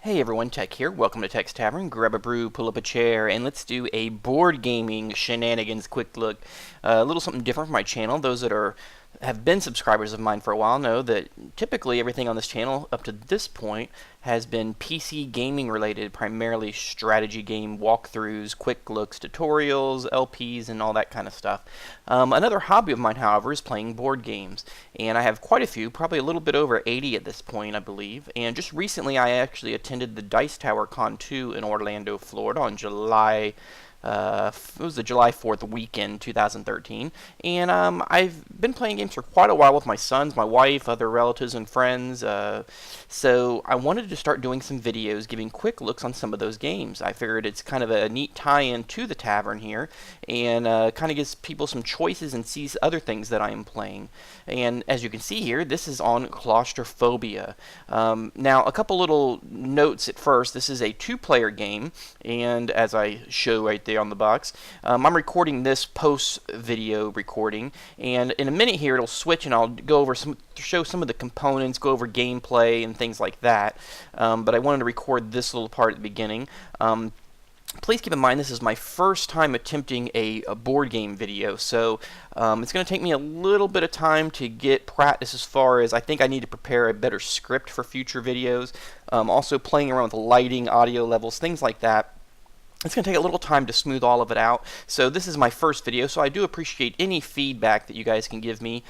Hey everyone, Tech here. Welcome to Tech's Tavern. Grab a brew, pull up a chair, and let's do a board gaming shenanigans quick look. A little something different for my channel. Those that have been subscribers of mine for a while know that typically everything on this channel up to this point has been PC gaming related, primarily strategy game walkthroughs, quick looks, tutorials, LPs, and all that kind of stuff. Another hobby of mine, however, is playing board games, and I have quite a few, probably a little bit over 80 at this point, I believe. And just recently, I actually attended the Dice Tower Con 2 in Orlando, Florida, on it was the July 4th weekend, 2013, and I've been playing games for quite a while with my sons, my wife, other relatives and friends, so I wanted to start doing some videos giving quick looks on some of those games. I figured it's kind of a neat tie-in to the tavern here, and kind of gives people some choices and sees other things that I am playing. And as you can see here, this is on Claustrophobia. Now, a couple little notes at first. This is a two-player game, and as I show right there on the box, I'm recording this post-video recording, and in a minute here it'll switch and I'll go over show some of the components, go over gameplay and things like that. But I wanted to record this little part at the beginning. Please keep in mind this is my first time attempting a board game video, so it's going to take me a little bit of time to get practice as far as I think I need to prepare a better script for future videos. Also playing around with lighting, audio levels, things like that. It's going to take a little time to smooth all of it out, so this is my first video, so I do appreciate any feedback that you guys can give me.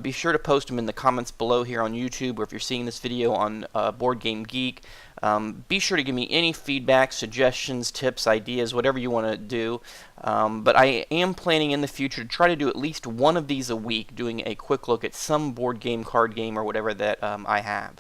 Be sure to post them in the comments below here on YouTube, or if you're seeing this video on Board Game Geek. Be sure to give me any feedback, suggestions, tips, ideas, whatever you want to do. But I am planning in the future to try to do at least one of these a week, doing a quick look at some board game, card game, or whatever that I have.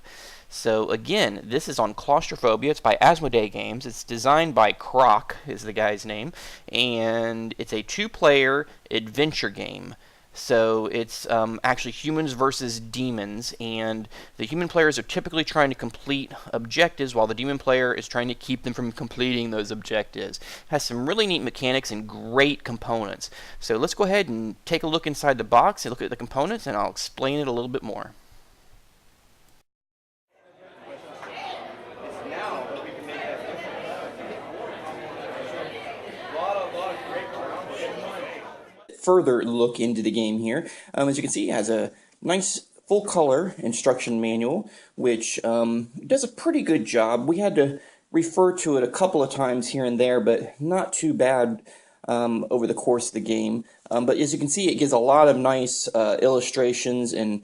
So again, this is on Claustrophobia. It's by Asmodee Games. It's designed by Croc, is the guy's name, and it's a two-player adventure game. So it's actually humans versus demons, and the human players are typically trying to complete objectives while the demon player is trying to keep them from completing those objectives. It has some really neat mechanics and great components. So let's go ahead and take a look inside the box and look at the components, and I'll explain it a little bit more. Further look into the game here. As you can see, it has a nice full color instruction manual, which does a pretty good job. We had to refer to it a couple of times here and there, but not too bad over the course of the game. But as you can see, it gives a lot of nice illustrations and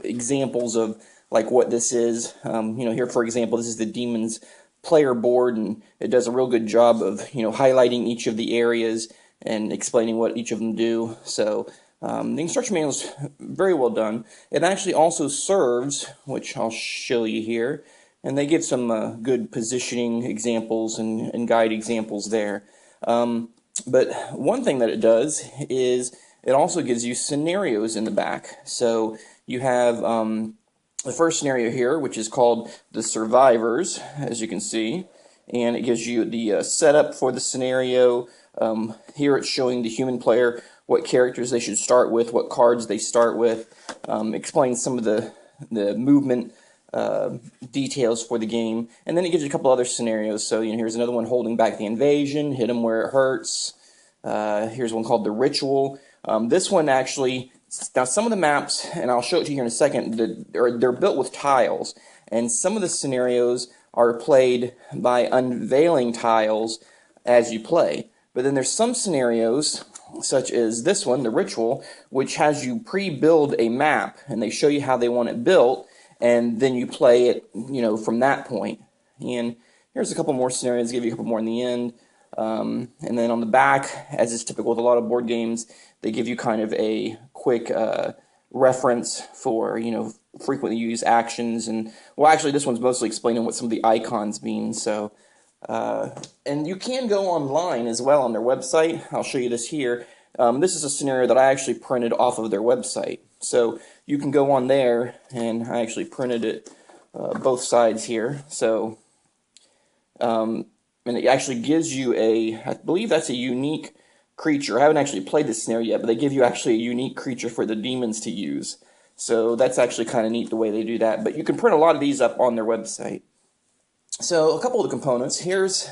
examples of like what this is. Here for example, this is the Demons player board, and it does a real good job of highlighting each of the areas and explaining what each of them do. So the instruction manual is very well done. It actually also serves, which I'll show you here, and they give some good positioning examples and guide examples there. But one thing that it does is it also gives you scenarios in the back. So you have the first scenario here, which is called the Survivors, as you can see, and it gives you the setup for the scenario. Here it's showing the human player what characters they should start with, what cards they start with, explains some of the movement details for the game, and then it gives you a couple other scenarios. So here's another one, holding back the invasion, hit them where it hurts. Here's one called the Ritual. This one actually, now some of the maps, and I'll show it to you here in a second, they're built with tiles, and some of the scenarios are played by unveiling tiles as you play. But then there's some scenarios, such as this one, the Ritual, which has you pre-build a map, and they show you how they want it built, and then you play it, from that point. And here's a couple more scenarios, give you a couple more in the end. And then on the back, as is typical with a lot of board games, they give you kind of a quick reference for, frequently used actions. And, well, actually, this one's mostly explaining what some of the icons mean, so... and you can go online as well on their website. I'll show you this here. This is a scenario that I actually printed off of their website. So you can go on there, and I actually printed it both sides here. So, and it actually gives you I believe that's a unique creature. I haven't actually played this scenario yet, but they give you actually a unique creature for the demons to use. So that's actually kind of neat the way they do that. But you can print a lot of these up on their website. So a couple of the components. Here's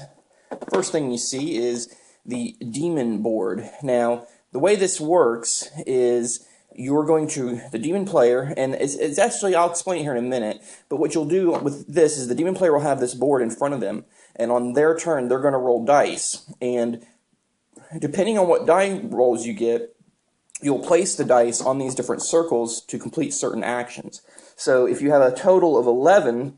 the first thing you see is the demon board. Now, the way this works is you're going to, the demon player, and it's actually, I'll explain it here in a minute, but what you'll do with this is the demon player will have this board in front of them, and on their turn, they're going to roll dice. And depending on what die rolls you get, you'll place the dice on these different circles to complete certain actions. So if you have a total of 11,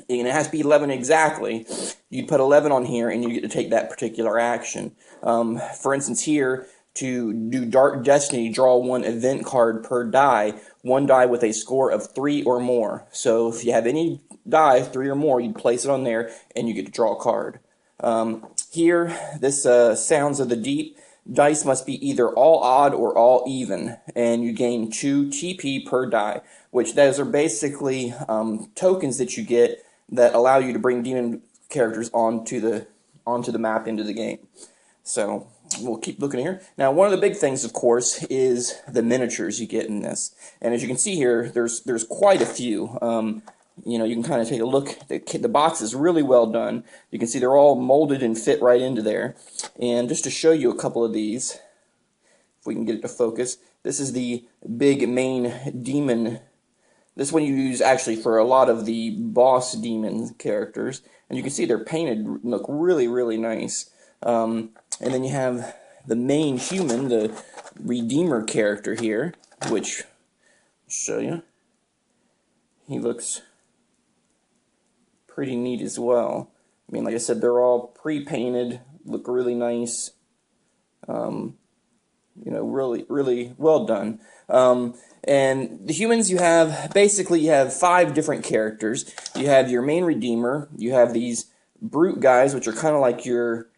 and it has to be 11 exactly, you'd put 11 on here and you get to take that particular action. For instance here, to do Dark Destiny, draw one event card per die, one die with a score of 3 or more. So if you have any die, 3 or more, you'd place it on there and you get to draw a card. Here, this Sounds of the Deep, dice must be either all odd or all even, and you gain 2 TP per die, which those are basically tokens that you get that allow you to bring demon characters onto the map into the game. So we'll keep looking here. Now, one of the big things, of course, is the miniatures you get in this, and as you can see here, there's quite a few. You know, you can kind of take a look. The box is really well done. You can see they're all molded and fit right into there. And just to show you a couple of these, if we can get it to focus, this is the big main demon. This one you use actually for a lot of the boss demon characters. And you can see they're painted, look really, really nice. And then you have the main human, the Redeemer character here, which I'll show you. He looks pretty neat as well. I mean, like I said, they're all pre-painted, look really nice. You know, really, really well done. And the humans, you have 5 different characters. You have your main Redeemer, you have these brute guys, which are kind of like your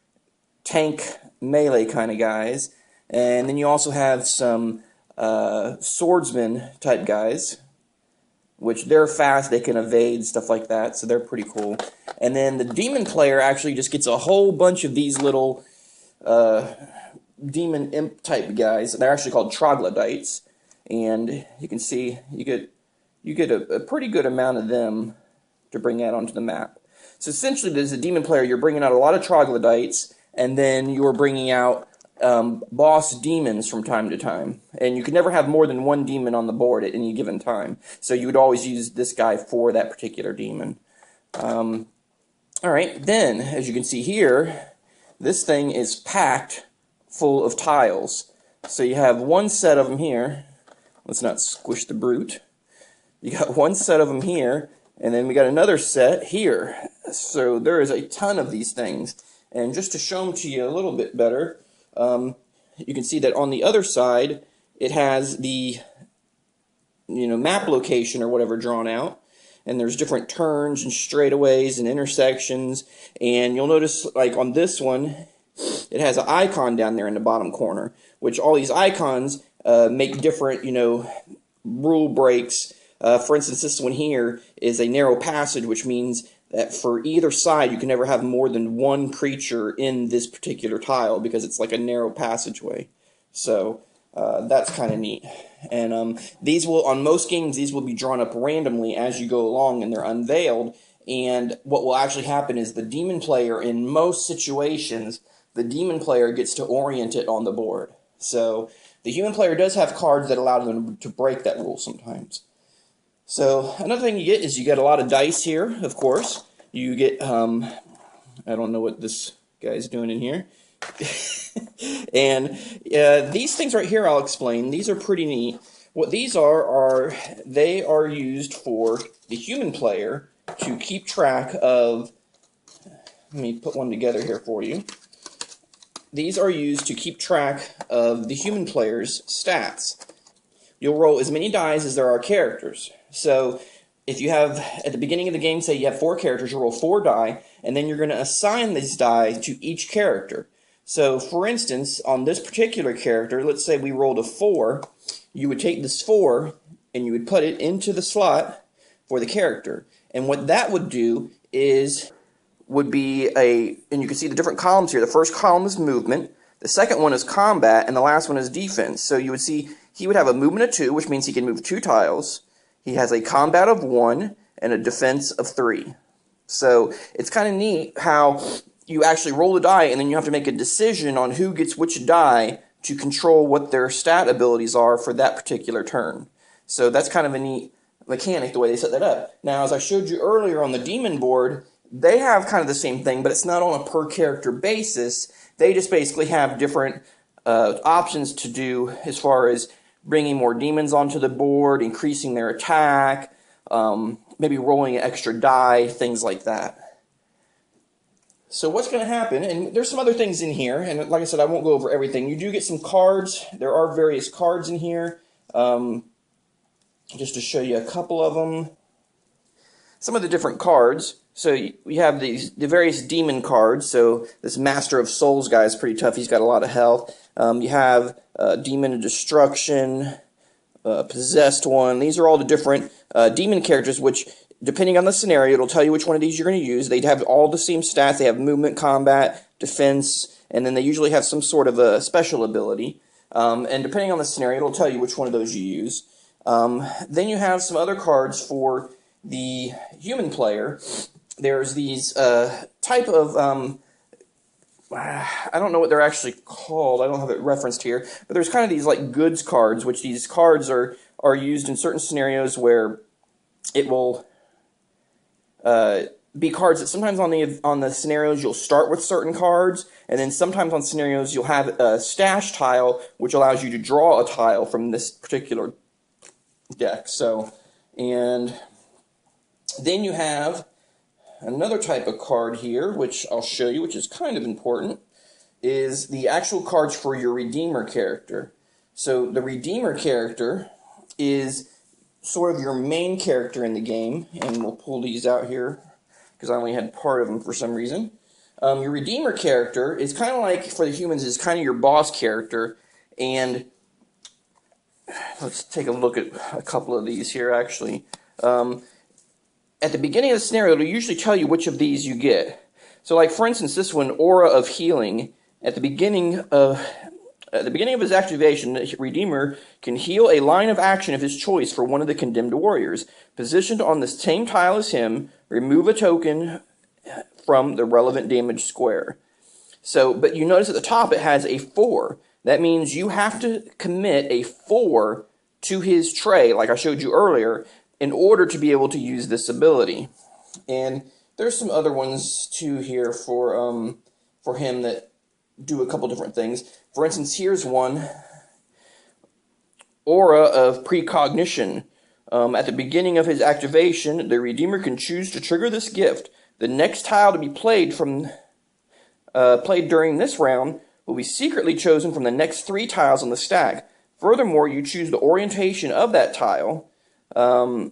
tank melee kind of guys, and then you also have some swordsman type guys, which they're fast, they can evade, stuff like that, so they're pretty cool. And then the demon player actually just gets a whole bunch of these little demon imp type guys. They're actually called troglodytes, and you can see you get a pretty good amount of them to bring out onto the map. So essentially, as a demon player, you're bringing out a lot of troglodytes, and then you're bringing out boss demons from time to time. And you can never have more than one demon on the board at any given time. So you would always use this guy for that particular demon. Alright, then, as you can see here, this thing is packed full of tiles. So you have one set of them here. Let's not squish the brute. You got one set of them here, and then we got another set here. So there is a ton of these things. And just to show them to you a little bit better, you can see that on the other side, it has the map location or whatever drawn out. And there's different turns and straightaways and intersections. And you'll notice, like on this one, it has an icon down there in the bottom corner, which all these icons make different, rule breaks. For instance, this one here is a narrow passage, which means that for either side, you can never have more than one creature in this particular tile because it's like a narrow passageway. So that's kind of neat. And these will, on most games, these will be drawn up randomly as you go along, and they're unveiled. And what will actually happen is the demon player, in most situations, the demon player gets to orient it on the board. So the human player does have cards that allow them to break that rule sometimes. So another thing you get is you get a lot of dice here, of course. You get, I don't know what this guy's doing in here. And these things right here I'll explain. These are pretty neat. What these are they are used for the human player to keep track of, let me put one together here for you. These are used to keep track of the human player's stats. You'll roll as many dice as there are characters. So if you have, at the beginning of the game, say you have 4 characters, you roll 4 die, and then you're going to assign these die to each character. So, for instance, on this particular character, let's say we rolled a 4, you would take this 4, and you would put it into the slot for the character. And what that would do is, would be and you can see the different columns here. The first column is movement, The second one is combat, and the last one is defense. So you would see he would have a movement of 2, which means he can move 2 tiles. He has a combat of 1 and a defense of 3. So it's kind of neat how you actually roll the die, and then you have to make a decision on who gets which die to control what their stat abilities are for that particular turn. So that's kind of a neat mechanic, the way they set that up. Now, as I showed you earlier on the demon board, they have kind of the same thing, but it's not on a per character basis. They just basically have different options to do as far as bringing more demons onto the board, increasing their attack, maybe rolling an extra die, things like that. So what's going to happen, and there's some other things in here, and like I said, I won't go over everything. You do get some cards. There are various cards in here. Just to show you a couple of them. Some of the different cards. So we have the various demon cards. So this Master of Souls guy is pretty tough. He's got a lot of health. You have Demon of Destruction, Possessed one. These are all the different demon characters, which, depending on the scenario, it'll tell you which one of these you're going to use. They have all the same stats. They have movement, combat, defense, and then they usually have some sort of a special ability. And depending on the scenario, it'll tell you which one of those you use. Then you have some other cards for the human player. There's these type of, I don't know what they're actually called. I don't have it referenced here. But there's kind of these like goods cards, which these cards are used in certain scenarios where it will be cards that sometimes on the scenarios you'll start with certain cards, and then sometimes on scenarios you'll have a stash tile, which allows you to draw a tile from this particular deck. So, and then you have another type of card here, which I'll show you, which is kind of important, is the actual cards for your Redeemer character. So the Redeemer character is sort of your main character in the game, and we'll pull these out here because I only had part of them for some reason. Your Redeemer character is kind of like, for the humans, is kind of your boss character, and let's take a look at a couple of these here, actually. At the beginning of the scenario, it'll usually tell you which of these you get. So, like, for instance, this one, Aura of Healing. At the beginning of his activation, the Redeemer can heal a line of action of his choice for one of the condemned warriors. Positioned on the same tile as him, remove a token from the relevant damage square. So, but you notice at the top it has a 4. That means you have to commit a 4 to his tray, like I showed you earlier, in order to be able to use this ability. And there's some other ones too here for him that do a couple different things. For instance, here's one, Aura of Precognition. At the beginning of his activation, the Redeemer can choose to trigger this gift. The next tile to be played during this round will be secretly chosen from the next 3 tiles on the stack. Furthermore, you choose the orientation of that tile. The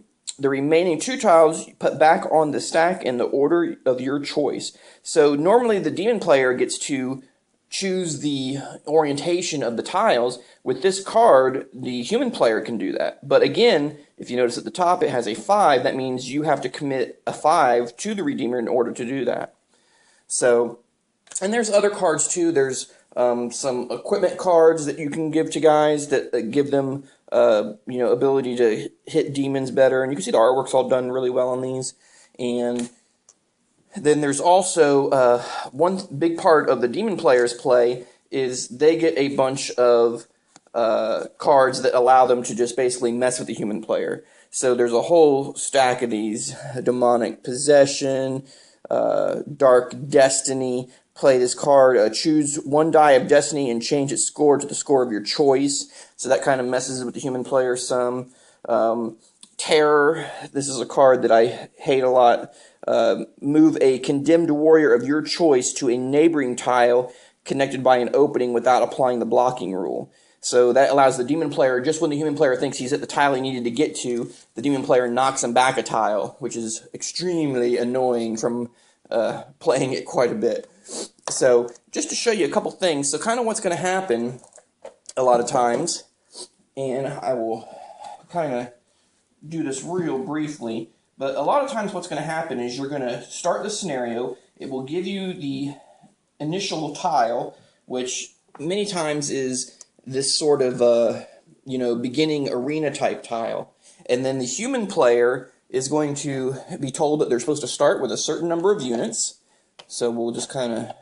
remaining 2 tiles you put back on the stack in the order of your choice. So normally the demon player gets to choose the orientation of the tiles. With this card, the human player can do that. But again, if you notice at the top it has a 5, that means you have to commit a 5 to the Redeemer in order to do that. So, and there's other cards too. There's some equipment cards that you can give to guys that give them ability to hit demons better, and you can see the artwork's all done really well on these. And then there's also one big part of the demon player's play is they get a bunch of cards that allow them to just basically mess with the human player. So there's a whole stack of these: Demonic Possession, Dark Destiny. Play this card, choose 1 die of destiny and change its score to the score of your choice. So that kind of messes with the human player some. Terror, this is a card that I hate a lot. Move a condemned warrior of your choice to a neighboring tile connected by an opening without applying the blocking rule. So that allows the demon player, just when the human player thinks he's at the tile he needed to get to, the demon player knocks him back a tile, which is extremely annoying from playing it quite a bit. So just to show you a couple things, so kind of what's going to happen a lot of times, and I will kind of do this real briefly, but a lot of times what's going to happen is you're going to start the scenario. It will give you the initial tile, which many times is this sort of beginning arena type tile, and then the human player is going to be told that they're supposed to start with a certain number of units. So we'll just kind of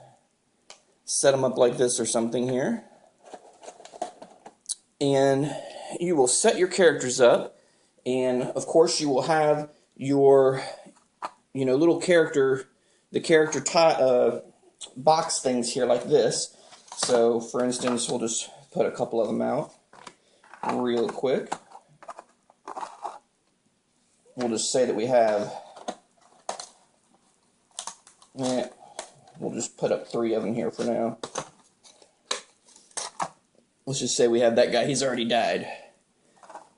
set them up like this or something here, and you will set your characters up, and of course you will have your little character, the character box things here like this. So for instance, we'll just put a couple of them out real quick. We'll just say that we have, we'll just put up 3 of them here for now. Let's just say we have that guy, he's already died.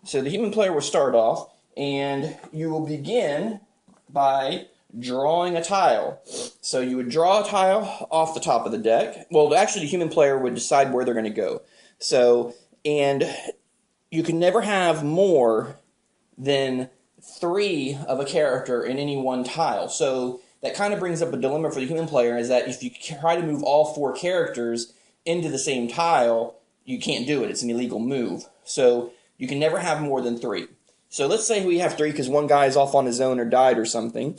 So the human player will start off, and you will begin by drawing a tile. So you would draw a tile off the top of the deck. Well, actually the human player would decide where they're going to go. So, and you can never have more than 3 of a character in any one tile. So that kind of brings up a dilemma for the human player, is that if you try to move all 4 characters into the same tile, you can't do it. It's an illegal move. So you can never have more than 3. So let's say we have 3 because one guy is off on his own or died or something.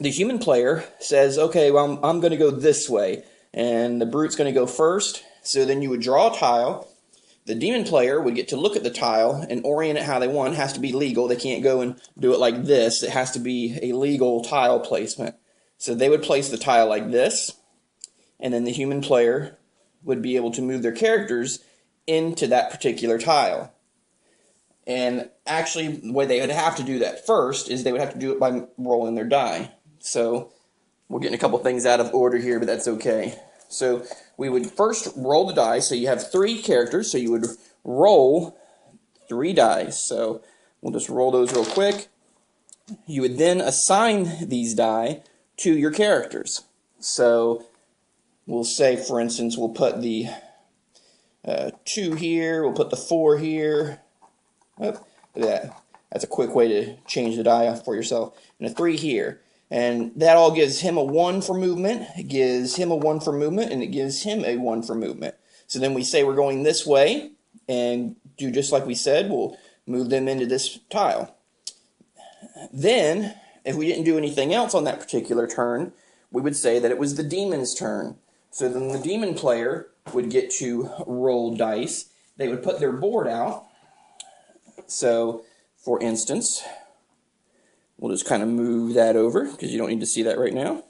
The human player says, okay, well, I'm going to go this way, and the brute's going to go first. So then you would draw a tile. The demon player would get to look at the tile and orient it how they want. It has to be legal. They can't go and do it like this. It has to be a legal tile placement. So they would place the tile like this, and then the human player would be able to move their characters into that particular tile. And actually, the way they would have to do that first is they would have to do it by rolling their die. So we're getting a couple things out of order here, but that's okay. So we would first roll the dice. So you have 3 characters, so you would roll 3 dice. So we'll just roll those real quick. You would then assign these die to your characters. So we'll say, for instance, we'll put the 2 here, we'll put the 4 here. Oh, look at that. That's a quick way to change the die for yourself. And a 3 here. And that all gives him a 1 for movement, it gives him a 1 for movement, and it gives him a 1 for movement. So then we say we're going this way, and do just like we said, we'll move them into this tile. Then, if we didn't do anything else on that particular turn, we would say that it was the demon's turn. So then the demon player would get to roll dice. They would put their board out. So, for instance, we'll just kind of move that over, because you don't need to see that right now.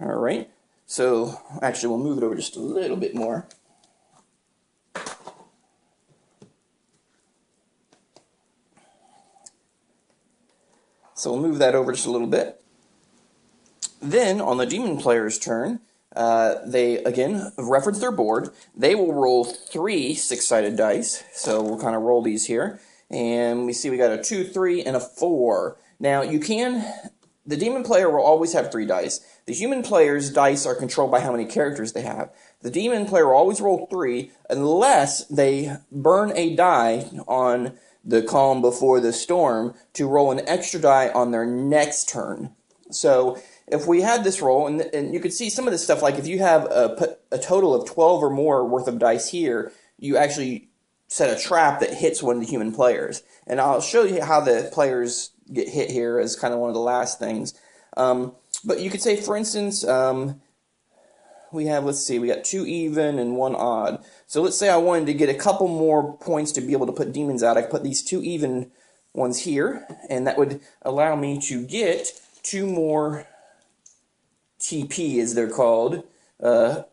Alright, so actually we'll move it over just a little bit more. So we'll move that over just a little bit. Then, on the demon player's turn, they, again, reference their board. They will roll 3 6-sided dice. So we'll kind of roll these here. And we see we got a 2, 3, and a 4. Now, the demon player will always have 3 dice. The human player's dice are controlled by how many characters they have. The demon player will always roll 3 unless they burn a die on the calm before the storm to roll an extra die on their next turn. So if we had this roll, and you could see some of this stuff, like if you have a total of 12 or more worth of dice here, you actually set a trap that hits one of the human players. And I'll show you how the players get hit here as kind of one of the last things. But you could say, for instance, we have, let's see, we got 2 even and 1 odd. So let's say I wanted to get a couple more points to be able to put demons out. I could put these 2 even ones here, and that would allow me to get 2 more TP, as they're called, for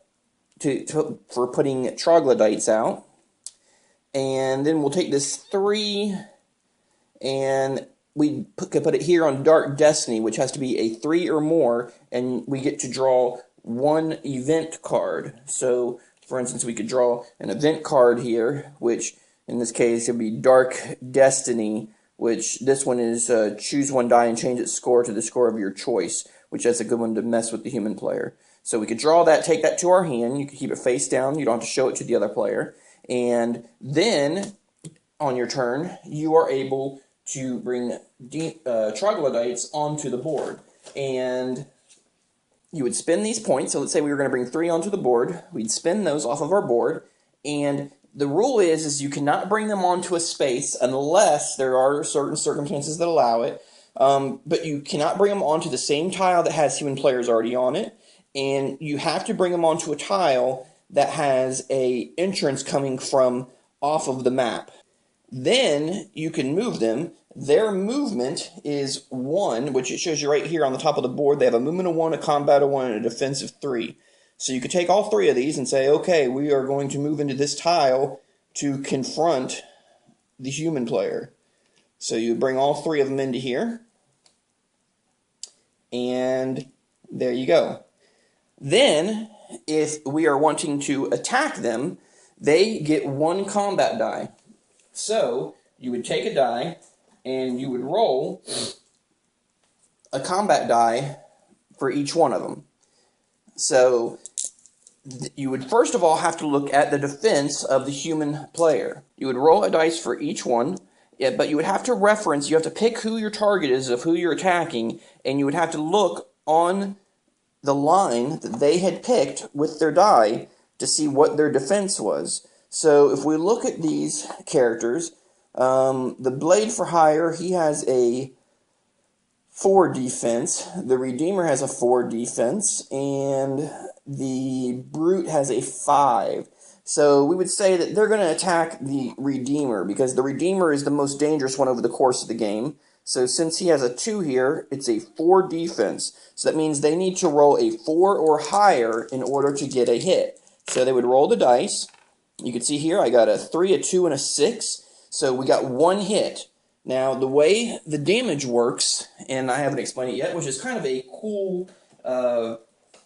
putting troglodytes out. And then we'll take this 3, and we could put it here on Dark Destiny, which has to be a 3 or more, and we get to draw 1 event card. So, for instance, we could draw an event card here, which in this case would be Dark Destiny, which this one is choose 1 die and change its score to the score of your choice, which is a good one to mess with the human player. So we could draw that, take that to our hand. You can keep it face down. You don't have to show it to the other player. And then, on your turn, you are able to bring troglodytes onto the board. And you would spin these points. So let's say we were going to bring 3 onto the board. We'd spin those off of our board, and the rule is you cannot bring them onto a space unless there are certain circumstances that allow it. But you cannot bring them onto the same tile that has human players already on it, and you have to bring them onto a tile that has a entrance coming from off of the map. Then you can move them. Their movement is 1, which it shows you right here on the top of the board. They have a movement of 1, a combat of 1, and a defense of 3. So you could take all 3 of these and say, okay, we are going to move into this tile to confront the human player. So you bring all 3 of them into here, and there you go. Then, if we are wanting to attack them, they get 1 combat die. So you would take a die, and you would roll a combat die for each one of them. So you would first of all have to look at the defense of the human player. You would roll a dice for each one, but you would have to reference, you have to pick who your target is of who you're attacking, and you would have to look on the line that they had picked with their die to see what their defense was. So if we look at these characters, the Blade for Hire, he has a 4 defense, the Redeemer has a 4 defense, and the Brute has a 5. So we would say that they're going to attack the Redeemer, because the Redeemer is the most dangerous one over the course of the game. So since he has a 2 here, it's a 4 defense. So that means they need to roll a 4 or higher in order to get a hit. So they would roll the dice. You can see here I got a 3, a 2, and a 6. So we got 1 hit. Now the way the damage works, and I haven't explained it yet, which is kind of a cool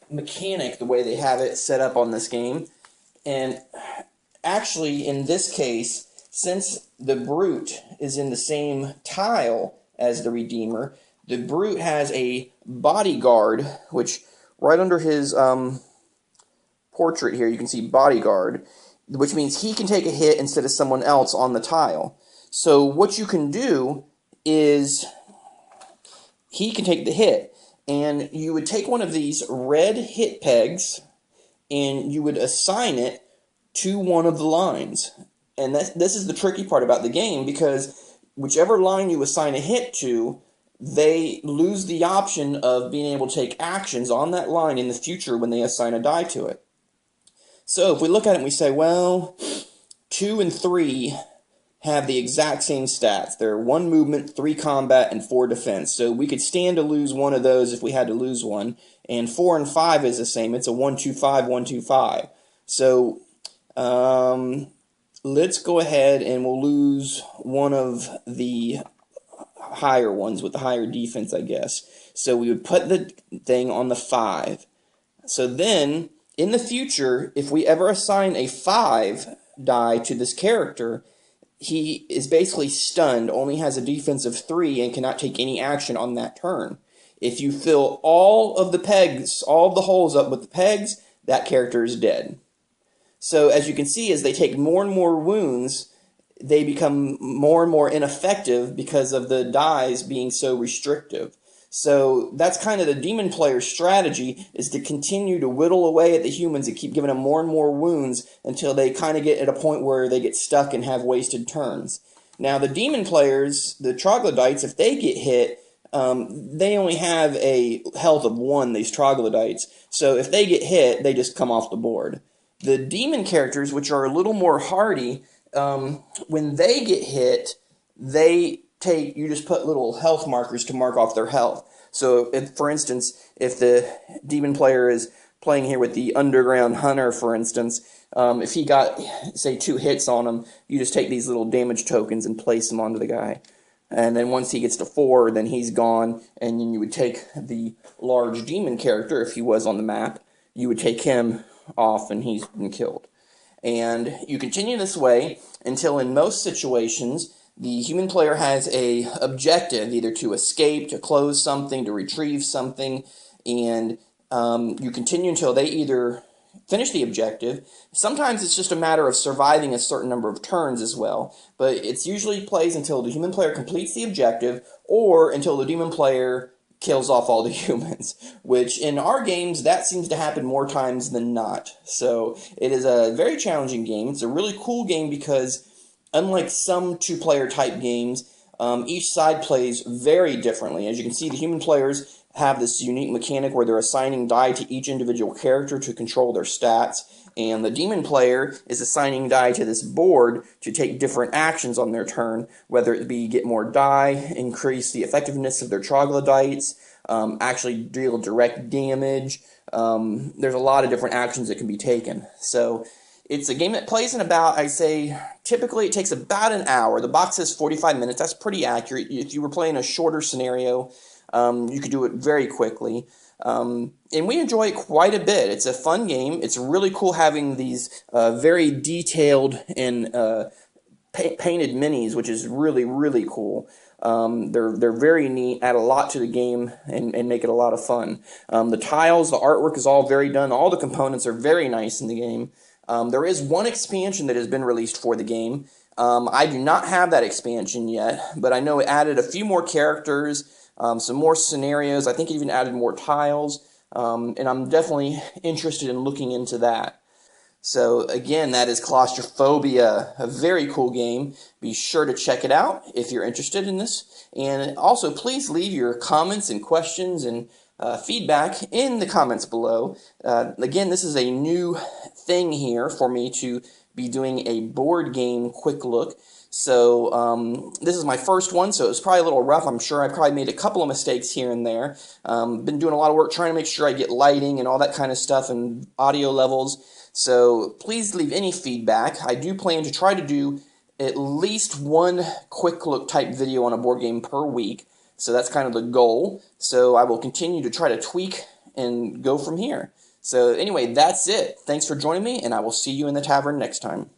mechanic the way they have it set up on this game. And actually in this case, since the Brute is in the same tile as the Redeemer, the Brute has a bodyguard, which right under his portrait here you can see bodyguard, which means he can take a hit instead of someone else on the tile. So what you can do is he can take the hit, and you would take one of these red hit pegs and you would assign it to one of the lines. And this is the tricky part about the game, because whichever line you assign a hit to, they lose the option of being able to take actions on that line in the future when they assign a die to it. So if we look at it and we say, well, 2 and 3 have the exact same stats. They're 1 movement, 3 combat, and 4 defense. So we could stand to lose one of those if we had to lose one. And 4 and 5 is the same. It's a 1-2-5, 1-2-5. So let's go ahead and we'll lose one of the higher ones with the higher defense, I guess. So we would put the thing on the 5. So then, in the future, if we ever assign a 5 die to this character, he is basically stunned, only has a defense of 3, and cannot take any action on that turn. If you fill all of the pegs, all of the holes up with the pegs, that character is dead. So as you can see, as they take more and more wounds, they become more and more ineffective because of the dies being so restrictive. So that's kind of the demon player's strategy, is to continue to whittle away at the humans and keep giving them more and more wounds until they kind of get at a point where they get stuck and have wasted turns. Now the demon players, the troglodytes, if they get hit, they only have a health of 1, these troglodytes. So if they get hit, they just come off the board. The demon characters, which are a little more hardy, when they get hit, you just put little health markers to mark off their health. So, for instance, if the demon player is playing here with the underground hunter, for instance, if he got, say, 2 hits on him, you just take these little damage tokens and place them onto the guy. And then once he gets to 4, then he's gone, and then you would take the large demon character, if he was on the map, you would take him off and he's been killed. And you continue this way until in most situations the human player has a objective, either to escape, to close something, to retrieve something, and you continue until they either finish the objective. Sometimes it's just a matter of surviving a certain number of turns as well, but it's usually plays until the human player completes the objective or until the demon player kills off all the humans, which in our games, that seems to happen more times than not. So it is a very challenging game. It's a really cool game because unlike some two-player type games, each side plays very differently. As you can see, the human players have this unique mechanic where they're assigning die to each individual character to control their stats, and the demon player is assigning die to this board to take different actions on their turn, whether it be get more die, increase the effectiveness of their troglodytes, actually deal direct damage. There's a lot of different actions that can be taken. So it's a game that plays in about, I'd say, typically it takes about an hour. The box says 45 minutes. That's pretty accurate. If you were playing a shorter scenario, you could do it very quickly. And we enjoy it quite a bit. It's a fun game. It's really cool having these very detailed and painted minis, which is really, really cool. They're very neat, add a lot to the game, and make it a lot of fun. The tiles, the artwork is all very done. All the components are very nice in the game. There is one expansion that has been released for the game. I do not have that expansion yet, but I know it added a few more characters, some more scenarios. I think it even added more tiles, and I'm definitely interested in looking into that. So again, that is Claustrophobia, a very cool game. Be sure to check it out if you're interested in this. And also, please leave your comments and questions and feedback in the comments below. Again, this is a new thing here for me to be doing a board game quick look. So this is my first one, so it's probably a little rough. I'm sure I probably made a couple of mistakes here and there. Been doing a lot of work trying to make sure I get lighting and all that kind of stuff and audio levels. So please leave any feedback. I do plan to try to do at least one quick look type video on a board game per week. So that's kind of the goal. So I will continue to try to tweak and go from here. So anyway, that's it. Thanks for joining me, and I will see you in the tavern next time.